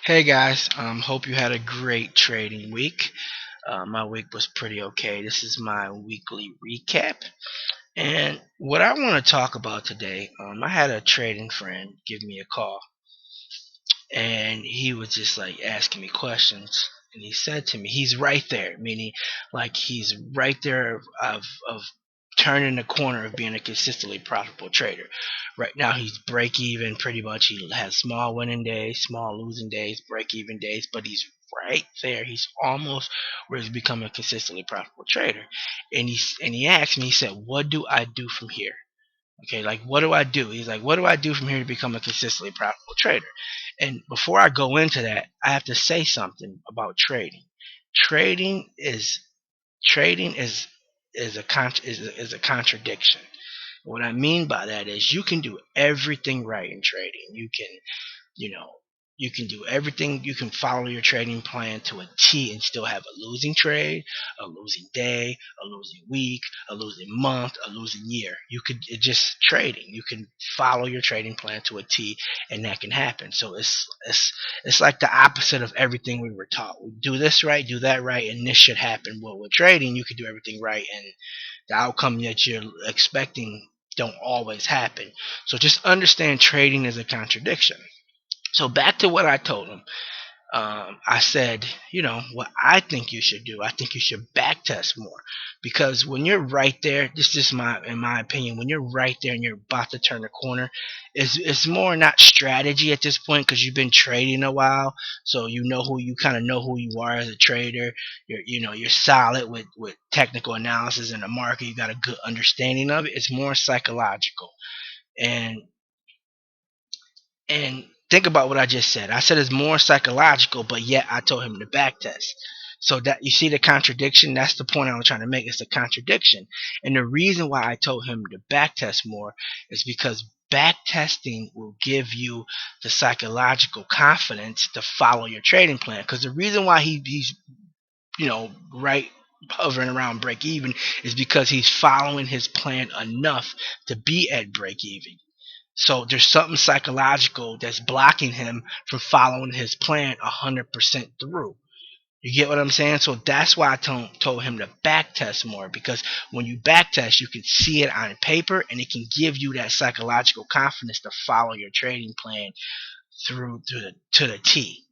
Hey guys, hope you had a great trading week. My week was pretty okay. This is my weekly recap. And what I want to talk about today, I had a trading friend give me a call, and he was just like asking me questions. And he said to me, he's right there, meaning like he's right there of turning the corner of being a consistently profitable trader. Right now, he's break even pretty much. He has small winning days, small losing days, break even days, but he's right there. He's almost where he's becoming a consistently profitable trader. And he asked me, he said, "What do I do from here?" Okay, like what do I do? He's like, what do I do from here to become a consistently profitable trader? And before I go into that, I have to say something about trading. Trading is trading is a contradiction. What I mean by that is you can do everything right in trading. You know, you can do everything. You can follow your trading plan to a T and still have a losing trade, a losing day, a losing week, a losing month, a losing year. It's just trading. You can follow your trading plan to a T, and that can happen. So it's like the opposite of everything we were taught. We do this right, do that right, and this should happen. Well, with trading, you can do everything right, and the outcome that you're expecting don't always happen. So just understand trading is a contradiction. So back to what I told him. I said, what I think you should do. I think you should back test more, because when you're right there, this is in my opinion, when you're right there and you're about to turn the corner, it's more not strategy at this point because you've been trading a while, so you kind of know who you are as a trader. You're solid with technical analysis in the market. You got a good understanding of it. It's more psychological, and and think about what I just said. I said it's more psychological, but yet I told him to back test. So that you see the contradiction, that's the point I was trying to make. It's a contradiction. And the reason why I told him to back test more is because back testing will give you the psychological confidence to follow your trading plan. Because the reason why he's right hovering around break even is because he's following his plan enough to be at break even. So there's something psychological that's blocking him from following his plan 100% through. You get what I'm saying? So that's why I told him to back test more, because when you back test, you can see it on paper and it can give you that psychological confidence to follow your trading plan through to the T.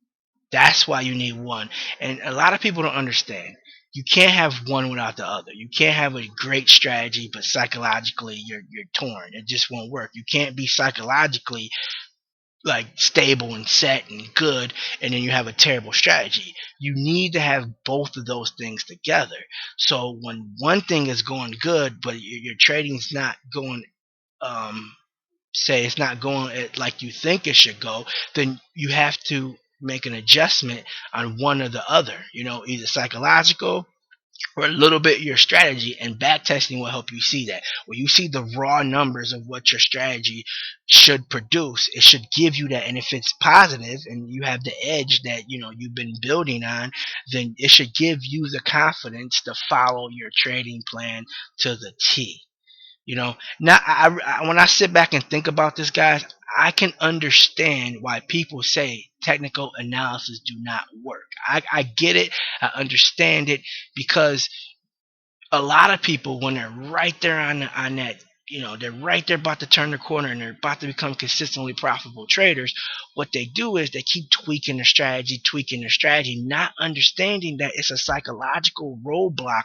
That's why you need one. And a lot of people don't understand. You can't have one without the other. You can't have a great strategy, but psychologically you're torn. It just won't work. You can't be psychologically like stable and set and good, and then you have a terrible strategy. You need to have both of those things together. So when one thing is going good, but your trading's not going, um, say it's not going like you think it should go, then you have to make an adjustment on one or the other. Either psychological or a little bit your strategy, and back testing will help you see that. When you see the raw numbers of what your strategy should produce, it should give you that. And if it's positive and you have the edge that you've been building on, then it should give you the confidence to follow your trading plan to the T. Now when I sit back and think about this, guys, I can understand why people say technical analysis do not work. I get it. I understand it, because a lot of people, when they're right there on that, they're right there about to turn the corner and they're about to become consistently profitable traders. What they do is they keep tweaking their strategy, not understanding that it's a psychological roadblock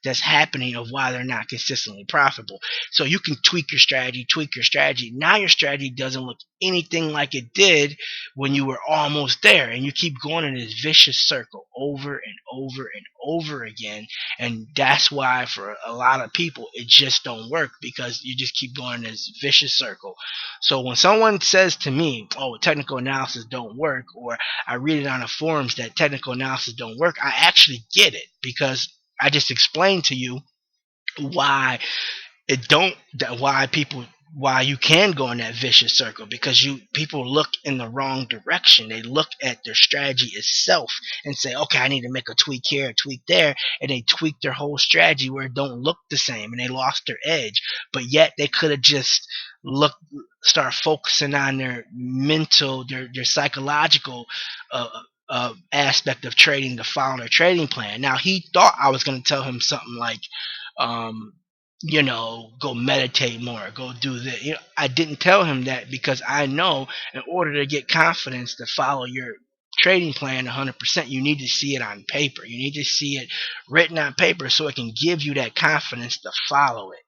that's happening of why they're not consistently profitable. So you can tweak your strategy. Now your strategy doesn't look anything like it did when you were almost there, and you keep going in this vicious circle over and over and over again. And that's why for a lot of people it just don't work, because you just keep going in this vicious circle. So when someone says to me, oh, technical analysis don't work, or I read it on the forums that technical analysis don't work, I actually get it, because I just explained to you why it don't, why people why you can go in that vicious circle, because you people look in the wrong direction. They look at their strategy itself and say, okay, I need to make a tweak here, a tweak there, and they tweak their whole strategy where it don't look the same, and they lost their edge. But yet they could have just look start focusing on their mental, their psychological uh, aspect of trading to follow their trading plan. Now he thought I was going to tell him something like, um, go meditate more, go do this. I didn't tell him that because I know in order to get confidence to follow your trading plan 100%, you need to see it on paper. You need to see it written on paper so it can give you that confidence to follow it.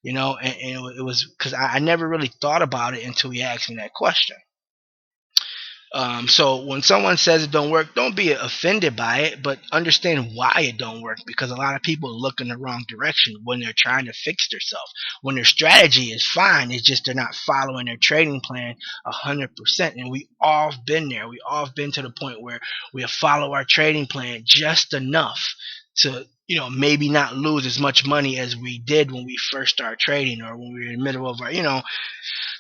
And it was because I never really thought about it until he asked me that question. So when someone says it don't work, don't be offended by it, but understand why it don't work. Because a lot of people look in the wrong direction when they're trying to fix themselves. When their strategy is fine, it's just they're not following their trading plan 100%. And we all been there. We all been to the point where we follow our trading plan just enough to maybe not lose as much money as we did when we first started trading, or when we were in the middle of our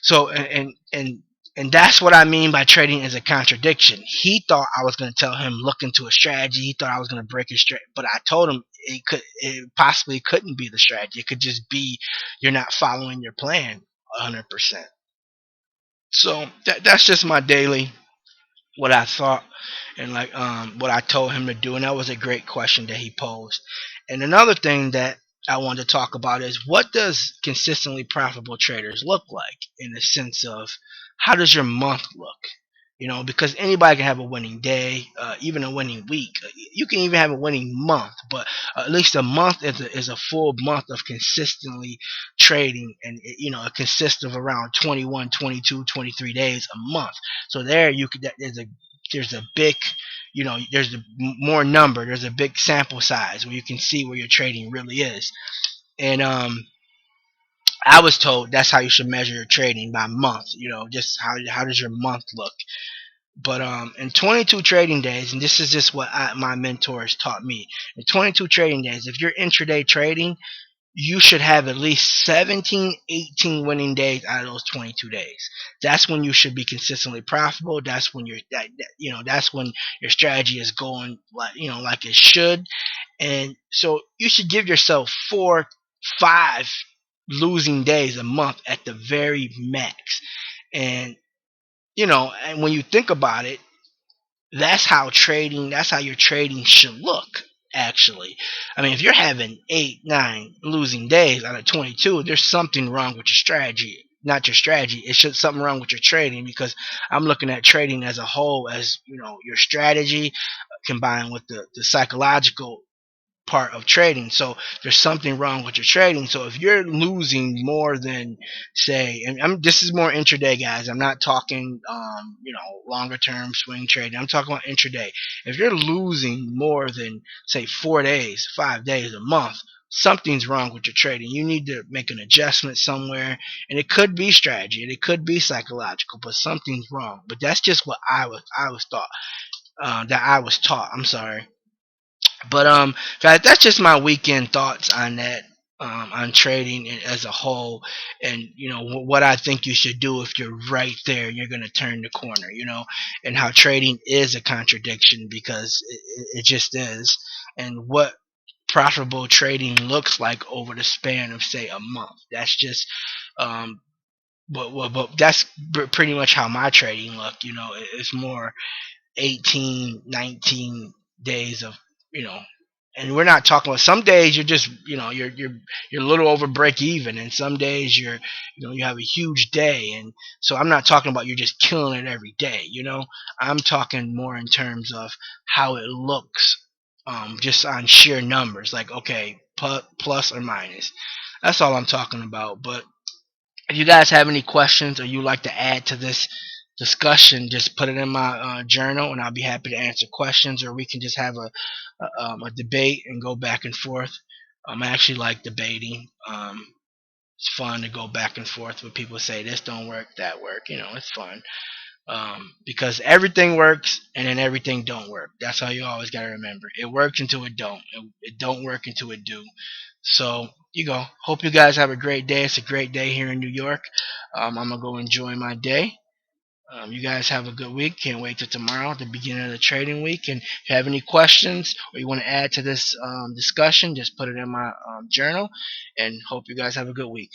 so and that's what I mean by trading is a contradiction. He thought I was going to tell him look into a strategy. He thought I was going to break his strategy, but I told him it possibly couldn't be the strategy. It could just be you're not following your plan 100%. So that's just my daily what I thought, and like what I told him to do, and that was a great question that he posed. And another thing that I wanted to talk about is, what does consistently profitable traders look like, in the sense of how does your month look? Because anybody can have a winning day, even a winning week. You can even have a winning month, but at least a month is a full month of consistently trading, and it consists of around 21, 22, 23 days a month. So there you could there's a big there's a more number, there's a big sample size where you can see where your trading really is. And I was told that's how you should measure your trading, by month. Just how does your month look? But in 22 trading days, and this is just what my mentors taught me. In 22 trading days, if you're intraday trading, you should have at least 17, 18 winning days out of those 22 days. That's when you should be consistently profitable. That's when that's when your strategy is going like it should. And so you should give yourself 4, 5 losing days a month at the very max. And and when you think about it, that's how your trading should look, actually. I mean, if you're having 8, 9 losing days out of 22, there's something wrong with your strategy. Not your strategy, it's just something wrong with your trading, because I'm looking at trading as a whole, as your strategy combined with the psychological part of trading. So there's something wrong with your trading. So if you're losing more than, say, and this is more intraday, guys. I'm not talking longer term swing trading. I'm talking about intraday. If you're losing more than, say, 4 days, 5 days, a month, something's wrong with your trading. You need to make an adjustment somewhere, and it could be strategy, and it could be psychological, but something's wrong. But that's just what I was taught. That I was taught. I'm sorry. But guys, that's just my weekend thoughts on that. On trading as a whole, and what I think you should do if you're right there, you're going to turn the corner. And how trading is a contradiction, because it just is, and what profitable trading looks like over the span of, say, a month. That's just um, but that's pretty much how my trading looked. It's more 18, 19 days of, you know, and we're not talking about, some days you're just, you're a little over break even, and some days you have a huge day. And so I'm not talking about you're just killing it every day. I'm talking more in terms of how it looks, just on sheer numbers, like, okay, plus or minus. That's all I'm talking about. But if you guys have any questions, or you like to add to this discussion, just put it in my journal, and I'll be happy to answer questions. Or we can just have a debate and go back and forth. I actually like debating. It's fun to go back and forth with people, say this don't work, that work. It's fun, because everything works, and then everything don't work. That's how you always got to remember. It works until it don't. It don't work until it do. So you go. Hope you guys have a great day. It's a great day here in New York. I'm gonna go enjoy my day. You guys have a good week. Can't wait till tomorrow, the beginning of the trading week. And if you have any questions or you want to add to this discussion, just put it in my journal. And hope you guys have a good week.